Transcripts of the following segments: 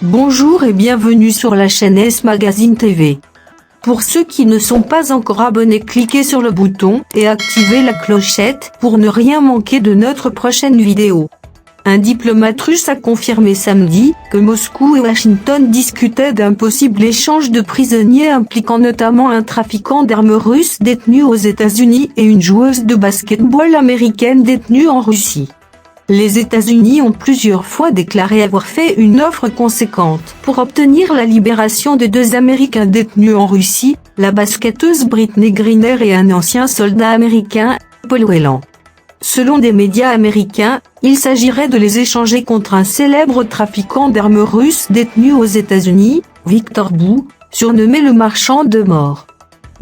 Bonjour et bienvenue sur la chaîne S Magazine TV. Pour ceux qui ne sont pas encore abonnés, cliquez sur le bouton et activez la clochette pour ne rien manquer de notre prochaine vidéo. Un diplomate russe a confirmé samedi que Moscou et Washington discutaient d'un possible échange de prisonniers impliquant notamment un trafiquant d'armes russe détenu aux États-Unis et une joueuse de basket-ball américaine détenue en Russie. Les États-Unis ont plusieurs fois déclaré avoir fait une offre conséquente pour obtenir la libération de deux Américains détenus en Russie, la basketteuse Brittney Griner et un ancien soldat américain, Paul Whelan. Selon des médias américains, il s'agirait de les échanger contre un célèbre trafiquant d'armes russe détenu aux États-Unis, Victor Bout, surnommé le marchand de mort.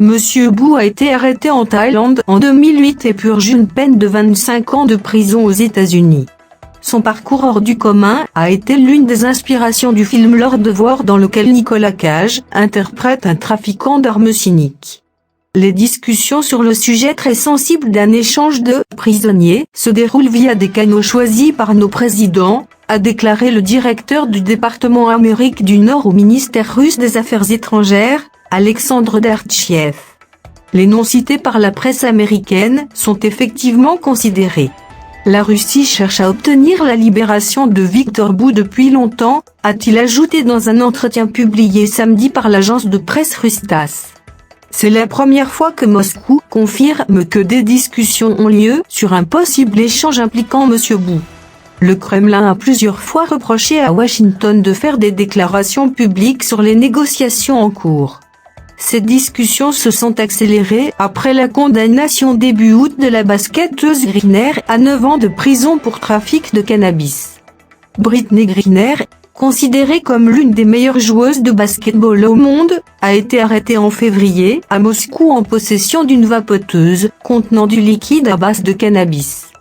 Monsieur Bout a été arrêté en Thaïlande en 2008 et purge une peine de 25 ans de prison aux États-Unis. Son parcours hors du commun a été l'une des inspirations du film L'Or de Voir, dans lequel Nicolas Cage interprète un trafiquant d'armes cynique. Les discussions sur le sujet très sensible d'un échange de prisonniers se déroulent via des canaux choisis par nos présidents, a déclaré le directeur du département Amérique du Nord au ministère russe des Affaires étrangères, Alexandre Dartchiev. Les noms cités par la presse américaine sont effectivement considérés. La Russie cherche à obtenir la libération de Victor Bout depuis longtemps, a-t-il ajouté dans un entretien publié samedi par l'agence de presse russe TASS. C'est la première fois que Moscou confirme que des discussions ont lieu sur un possible échange impliquant M. Bout. Le Kremlin a plusieurs fois reproché à Washington de faire des déclarations publiques sur les négociations en cours. Ces discussions se sont accélérées après la condamnation début août de la basketteuse Griner à 9 ans de prison pour trafic de cannabis. Brittney Griner, considérée comme l'une des meilleures joueuses de basketball au monde, a été arrêtée en février à Moscou en possession d'une vapoteuse contenant du liquide à base de cannabis.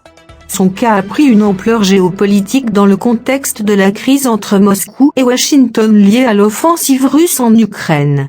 Son cas a pris une ampleur géopolitique dans le contexte de la crise entre Moscou et Washington liée à l'offensive russe en Ukraine.